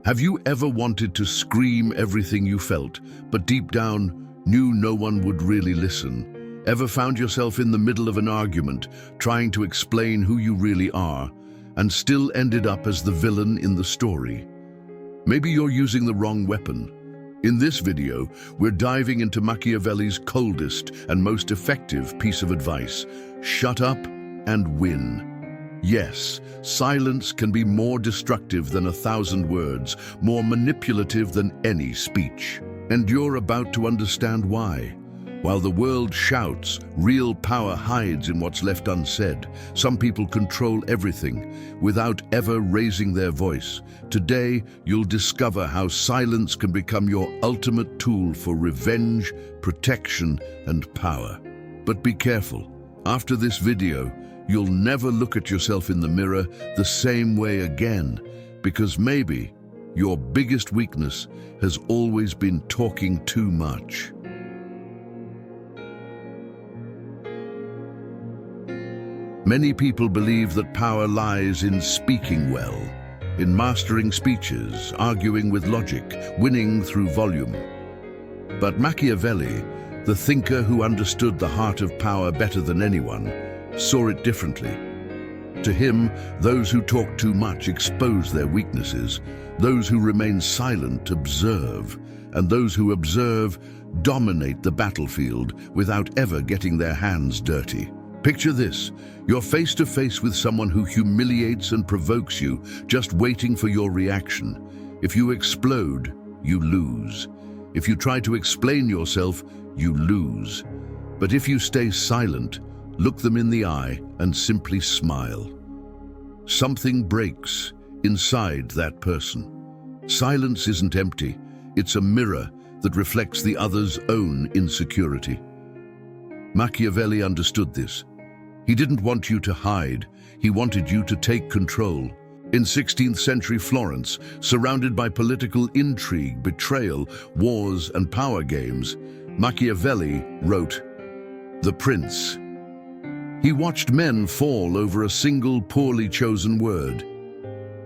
Have you ever wanted to scream everything you felt, but deep down knew no one would really listen? Ever found yourself in the middle of an argument, trying to explain who you really are, and still ended up as the villain in the story? Maybe you're using the wrong weapon. In this video, we're diving into Machiavelli's coldest and most effective piece of advice: shut up and win. Yes, silence can be more destructive than 1,000 words, more manipulative than any speech. And you're about to understand why. While the world shouts, real power hides in what's left unsaid. Some people control everything without ever raising their voice. Today, you'll discover how silence can become your ultimate tool for revenge, protection, and power. But be careful. After this video, you'll never look at yourself in the mirror the same way again, because maybe your biggest weakness has always been talking too much. Many people believe that power lies in speaking well, in mastering speeches, arguing with logic, winning through volume. But Machiavelli, the thinker who understood the heart of power better than anyone, saw it differently. To him, those who talk too much expose their weaknesses, those who remain silent observe, and those who observe dominate the battlefield without ever getting their hands dirty. Picture this: you're face to face with someone who humiliates and provokes you, just waiting for your reaction. If you explode, you lose. If you try to explain yourself, you lose. But if you stay silent, look them in the eye and simply smile, something breaks inside that person. Silence isn't empty. It's a mirror that reflects the other's own insecurity. Machiavelli understood this. He didn't want you to hide. He wanted you to take control. In 16th century Florence, surrounded by political intrigue, betrayal, wars, and power games, Machiavelli wrote The Prince. He watched men fall over a single poorly chosen word.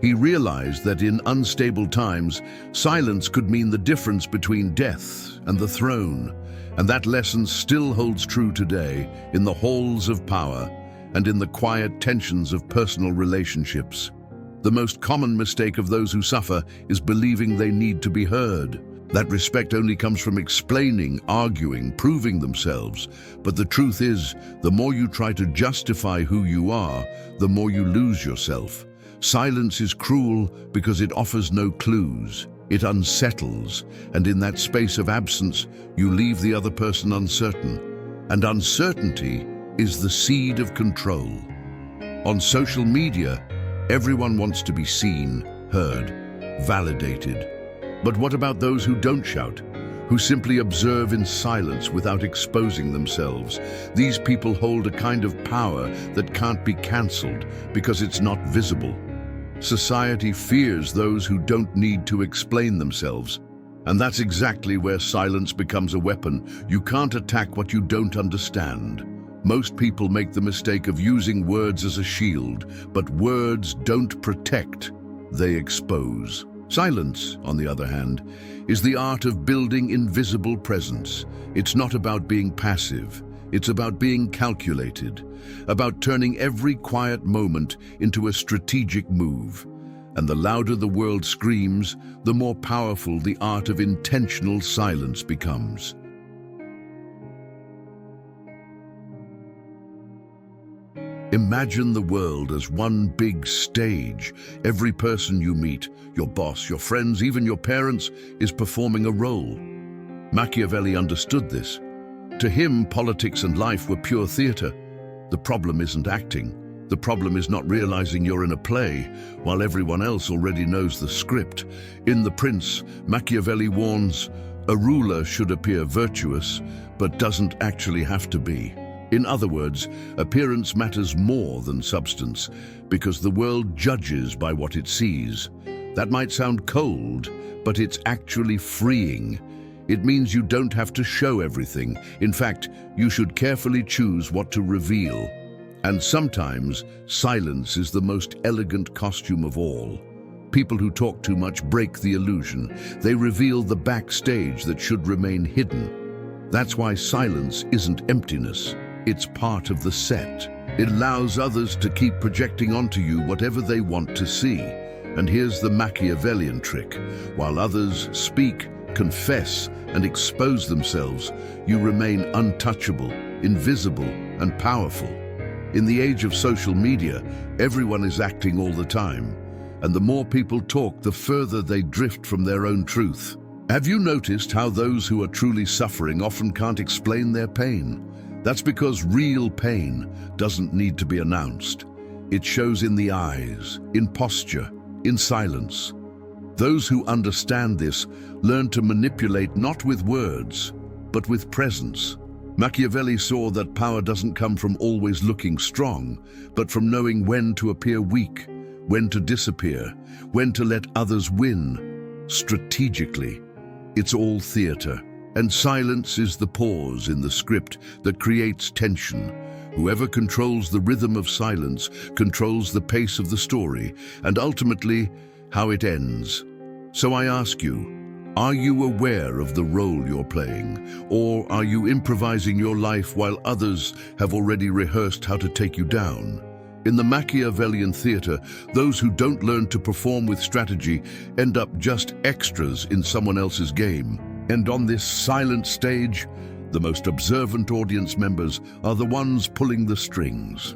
He realized that in unstable times, silence could mean the difference between death and the throne. And that lesson still holds true today in the halls of power and in the quiet tensions of personal relationships. The most common mistake of those who suffer is believing they need to be heard. That respect only comes from explaining, arguing, proving themselves. But the truth is, the more you try to justify who you are, the more you lose yourself. Silence is cruel because it offers no clues. It unsettles, and in that space of absence, you leave the other person uncertain. And uncertainty is the seed of control. On social media, everyone wants to be seen, heard, validated. But what about those who don't shout, who simply observe in silence without exposing themselves? These people hold a kind of power that can't be cancelled because it's not visible. Society fears those who don't need to explain themselves. And that's exactly where silence becomes a weapon. You can't attack what you don't understand. Most people make the mistake of using words as a shield, but words don't protect, they expose. Silence, on the other hand, is the art of building invisible presence. It's not about being passive. It's about being calculated, about turning every quiet moment into a strategic move. And the louder the world screams, the more powerful the art of intentional silence becomes. Imagine the world as one big stage. Every person you meet, your boss, your friends, even your parents, is performing a role. Machiavelli understood this. To him, politics and life were pure theater. The problem isn't acting. The problem is not realizing you're in a play, while everyone else already knows the script. In The Prince, Machiavelli warns, a ruler should appear virtuous, but doesn't actually have to be. In other words, appearance matters more than substance, because the world judges by what it sees. That might sound cold, but it's actually freeing. It means you don't have to show everything. In fact, you should carefully choose what to reveal. And sometimes, silence is the most elegant costume of all. People who talk too much break the illusion. They reveal the backstage that should remain hidden. That's why silence isn't emptiness. It's part of the set. It allows others to keep projecting onto you whatever they want to see. And here's the Machiavellian trick. While others speak, confess, and expose themselves, you remain untouchable, invisible, and powerful. In the age of social media, everyone is acting all the time. And the more people talk, the further they drift from their own truth. Have you noticed how those who are truly suffering often can't explain their pain? That's because real pain doesn't need to be announced. It shows in the eyes, in posture, in silence. Those who understand this learn to manipulate not with words, but with presence. Machiavelli saw that power doesn't come from always looking strong, but from knowing when to appear weak, when to disappear, when to let others win. Strategically, it's all theater, and silence is the pause in the script that creates tension. Whoever controls the rhythm of silence controls the pace of the story, and ultimately, how it ends. So I ask you, are you aware of the role you're playing, or are you improvising your life while others have already rehearsed how to take you down? In the Machiavellian theater, those who don't learn to perform with strategy end up just extras in someone else's game. And on this silent stage, the most observant audience members are the ones pulling the strings.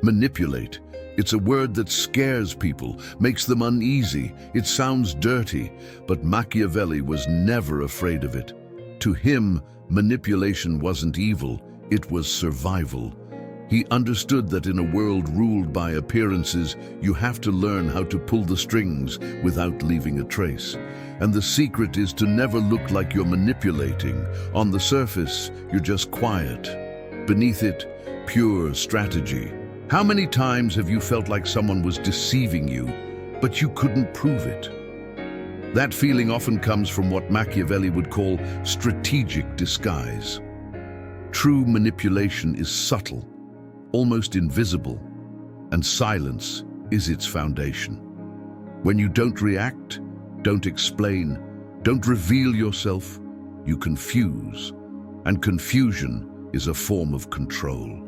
Manipulate. It's a word that scares people, makes them uneasy. It sounds dirty, but Machiavelli was never afraid of it. To him, manipulation wasn't evil, it was survival. He understood that in a world ruled by appearances, you have to learn how to pull the strings without leaving a trace. And the secret is to never look like you're manipulating. On the surface, you're just quiet. Beneath it, pure strategy. How many times have you felt like someone was deceiving you, but you couldn't prove it? That feeling often comes from what Machiavelli would call strategic disguise. True manipulation is subtle, almost invisible, and silence is its foundation. When you don't react, don't explain, don't reveal yourself, you confuse, and confusion is a form of control.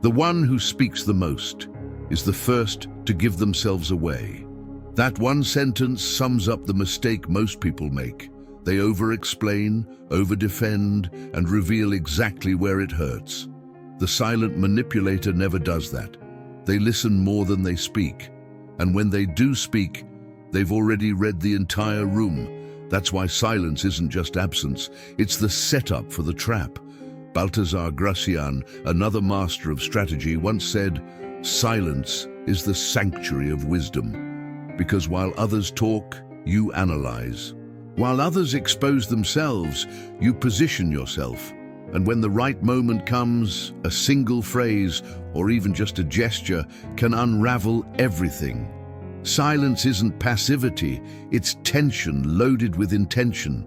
The one who speaks the most is the first to give themselves away. That one sentence sums up the mistake most people make. They over-explain, over-defend, and reveal exactly where it hurts. The silent manipulator never does that. They listen more than they speak. And when they do speak, they've already read the entire room. That's why silence isn't just absence, it's the setup for the trap. Balthazar Gracian, another master of strategy, once said, "Silence is the sanctuary of wisdom." Because while others talk, you analyze. While others expose themselves, you position yourself. And when the right moment comes, a single phrase, or even just a gesture, can unravel everything. Silence isn't passivity, it's tension loaded with intention.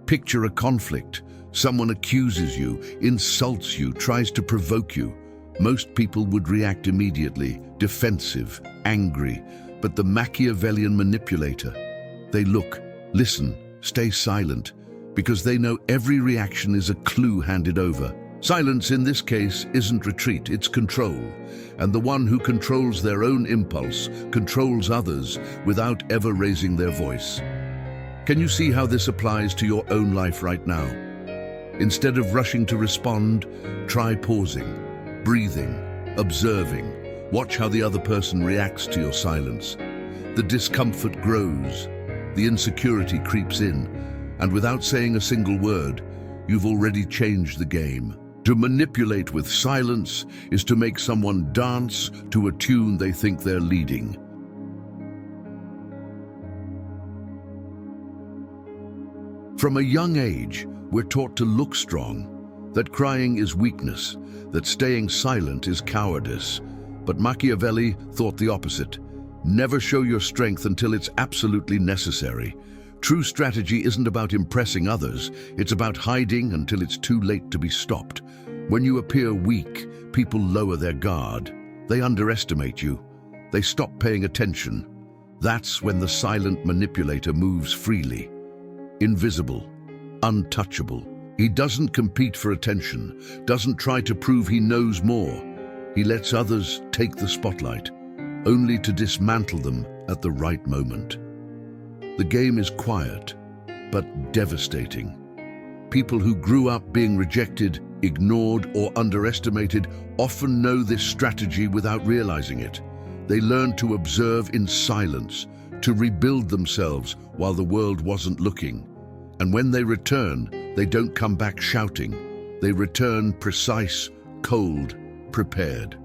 Picture a conflict. Someone accuses you, insults you, tries to provoke you. Most people would react immediately, defensive, angry. But the Machiavellian manipulator, they look, listen, stay silent, because they know every reaction is a clue handed over. Silence in this case isn't retreat, it's control. And the one who controls their own impulse controls others without ever raising their voice. Can you see how this applies to your own life right now? Instead of rushing to respond, try pausing, breathing, observing. Watch how the other person reacts to your silence. The discomfort grows, the insecurity creeps in, and without saying a single word, you've already changed the game. To manipulate with silence is to make someone dance to a tune they think they're leading. From a young age, we're taught to look strong, that crying is weakness, that staying silent is cowardice. But Machiavelli thought the opposite. Never show your strength until it's absolutely necessary. True strategy isn't about impressing others, it's about hiding until it's too late to be stopped. When you appear weak, people lower their guard. They underestimate you. They stop paying attention. That's when the silent manipulator moves freely. Invisible, untouchable. He doesn't compete for attention, doesn't try to prove he knows more. He lets others take the spotlight, only to dismantle them at the right moment. The game is quiet, but devastating. People who grew up being rejected, ignored, or underestimated often know this strategy without realizing it. They learn to observe in silence, to rebuild themselves while the world wasn't looking. And when they return, they don't come back shouting. They return precise, cold, prepared.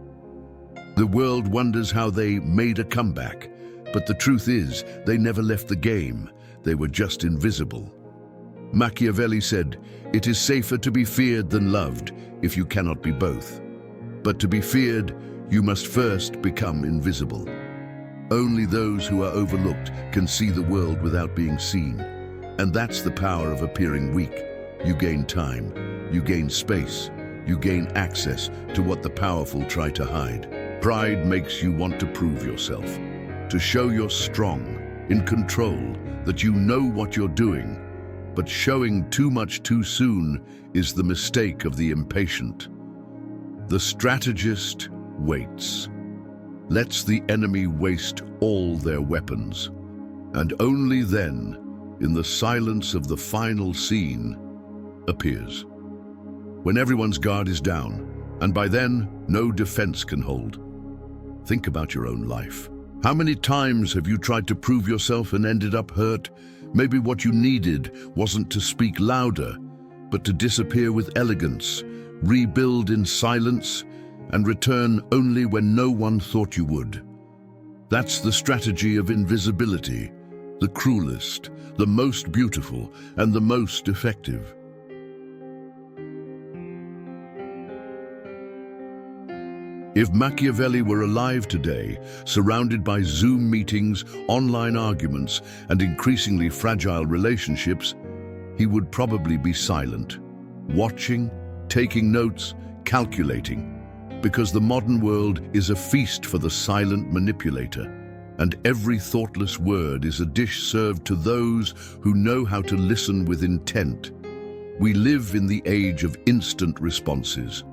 The world wonders how they made a comeback, but the truth is, they never left the game. They were just invisible. Machiavelli said, "It is safer to be feared than loved if you cannot be both. But to be feared, you must first become invisible." Only those who are overlooked can see the world without being seen. And that's the power of appearing weak. You gain time, you gain space, you gain access to what the powerful try to hide. Pride makes you want to prove yourself, to show you're strong, in control, that you know what you're doing. But showing too much too soon is the mistake of the impatient. The strategist waits, lets the enemy waste all their weapons, and only then, in the silence of the final scene, appears. When everyone's guard is down, and by then, no defense can hold. Think about your own life. How many times have you tried to prove yourself and ended up hurt? Maybe what you needed wasn't to speak louder, but to disappear with elegance, rebuild in silence, and return only when no one thought you would. That's the strategy of invisibility, the cruelest, the most beautiful, and the most effective. If Machiavelli were alive today, surrounded by Zoom meetings, online arguments, and increasingly fragile relationships, he would probably be silent, watching, taking notes, calculating, because the modern world is a feast for the silent manipulator, and every thoughtless word is a dish served to those who know how to listen with intent. We live in the age of instant responses.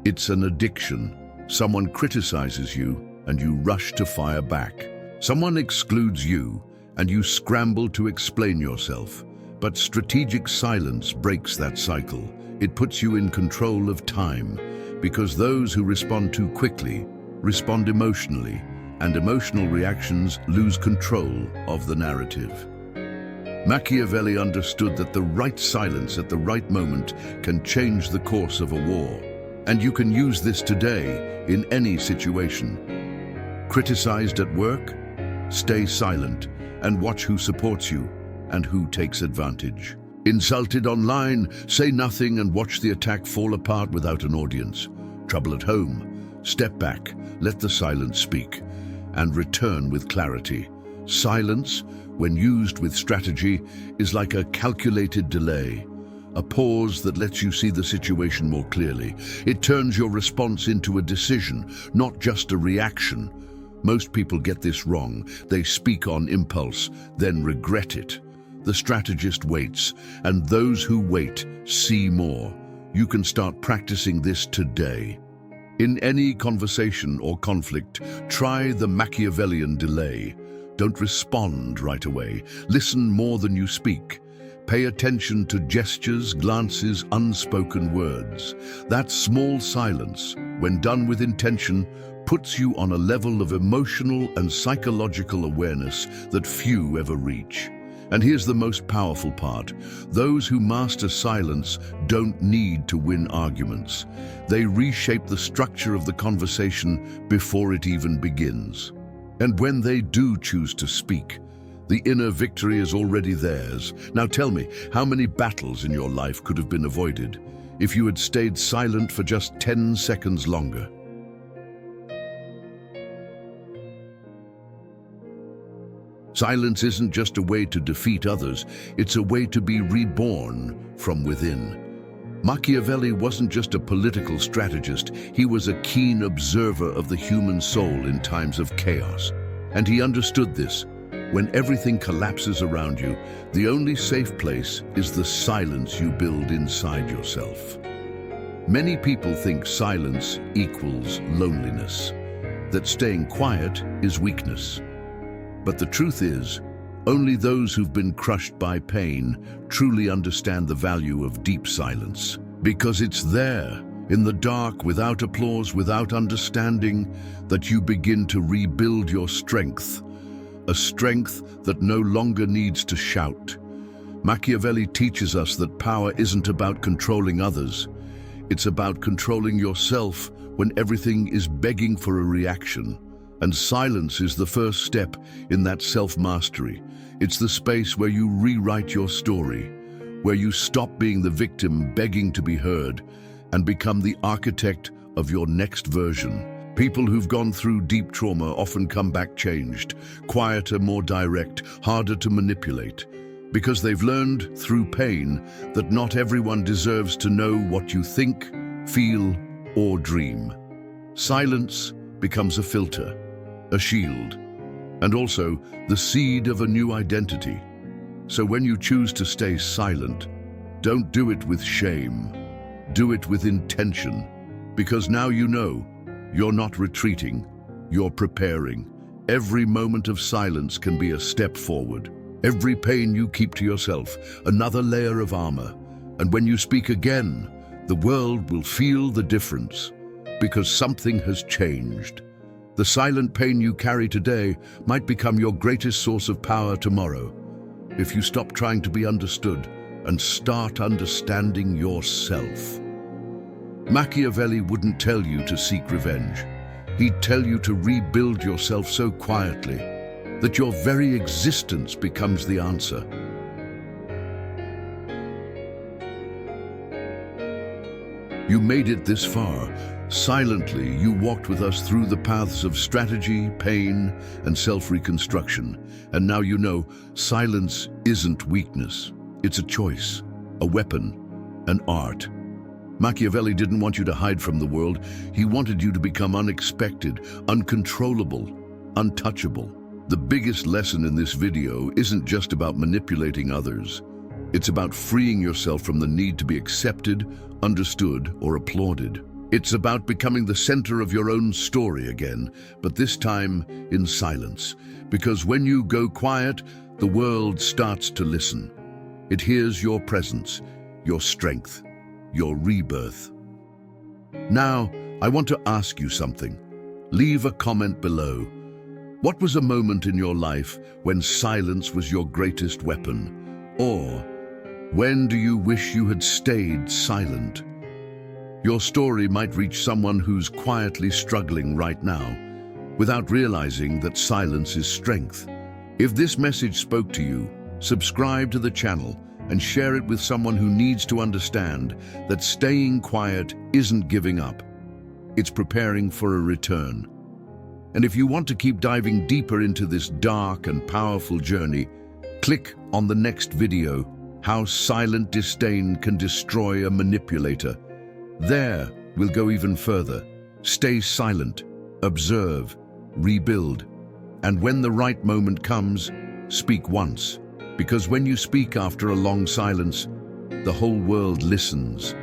It's an addiction. Someone criticizes you, and you rush to fire back. Someone excludes you, and you scramble to explain yourself. But strategic silence breaks that cycle. It puts you in control of time, because those who respond too quickly respond emotionally, and emotional reactions lose control of the narrative. Machiavelli understood that the right silence at the right moment can change the course of a war. And you can use this today in any situation. Criticized at work? Stay silent and watch who supports you and who takes advantage. Insulted online? Say nothing and watch the attack fall apart without an audience. Trouble at home? Step back, let the silence speak, and return with clarity. Silence, when used with strategy, is like a calculated delay. A pause that lets you see the situation more clearly. It turns your response into a decision, not just a reaction. Most people get this wrong. They speak on impulse, then regret it. The strategist waits, and those who wait see more. You can start practicing this today. In any conversation or conflict, try the Machiavellian delay. Don't respond right away. Listen more than you speak. Pay attention to gestures, glances, unspoken words. That small silence, when done with intention, puts you on a level of emotional and psychological awareness that few ever reach. And here's the most powerful part. Those who master silence don't need to win arguments. They reshape the structure of the conversation before it even begins. And when they do choose to speak, the inner victory is already theirs. Now tell me, how many battles in your life could have been avoided if you had stayed silent for just 10 seconds longer? Silence isn't just a way to defeat others, it's a way to be reborn from within. Machiavelli wasn't just a political strategist, he was a keen observer of the human soul in times of chaos. And he understood this. When everything collapses around you, the only safe place is the silence you build inside yourself. Many people think silence equals loneliness, that staying quiet is weakness. But the truth is, only those who've been crushed by pain truly understand the value of deep silence. Because it's there, in the dark, without applause, without understanding, that you begin to rebuild your strength. A strength that no longer needs to shout. Machiavelli teaches us that power isn't about controlling others. It's about controlling yourself when everything is begging for a reaction. And silence is the first step in that self-mastery. It's the space where you rewrite your story, where you stop being the victim begging to be heard and become the architect of your next version. People who've gone through deep trauma often come back changed, quieter, more direct, harder to manipulate, because they've learned through pain that not everyone deserves to know what you think, feel, or dream. Silence becomes a filter, a shield, and also the seed of a new identity. So when you choose to stay silent, don't do it with shame. Do it with intention, because now you know you're not retreating, you're preparing. Every moment of silence can be a step forward. Every pain you keep to yourself, another layer of armor. And when you speak again, the world will feel the difference, because something has changed. The silent pain you carry today might become your greatest source of power tomorrow, if you stop trying to be understood and start understanding yourself. Machiavelli wouldn't tell you to seek revenge. He'd tell you to rebuild yourself so quietly that your very existence becomes the answer. You made it this far. Silently, you walked with us through the paths of strategy, pain, and self-reconstruction. And now you know, silence isn't weakness. It's a choice, a weapon, an art. Machiavelli didn't want you to hide from the world. He wanted you to become unexpected, uncontrollable, untouchable. The biggest lesson in this video isn't just about manipulating others. It's about freeing yourself from the need to be accepted, understood, or applauded. It's about becoming the center of your own story again, but this time in silence. Because when you go quiet, the world starts to listen. It hears your presence, your strength, your rebirth. Now, I want to ask you something. Leave a comment below. What was a moment in your life when silence was your greatest weapon? Or, when do you wish you had stayed silent? Your story might reach someone who's quietly struggling right now, without realizing that silence is strength. If this message spoke to you, subscribe to the channel and share it with someone who needs to understand that staying quiet isn't giving up. It's preparing for a return. And if you want to keep diving deeper into this dark and powerful journey, click on the next video, How Silent Disdain Can Destroy a Manipulator. There, we'll go even further. Stay silent, observe, rebuild, and when the right moment comes, speak once. Because when you speak after a long silence, the whole world listens.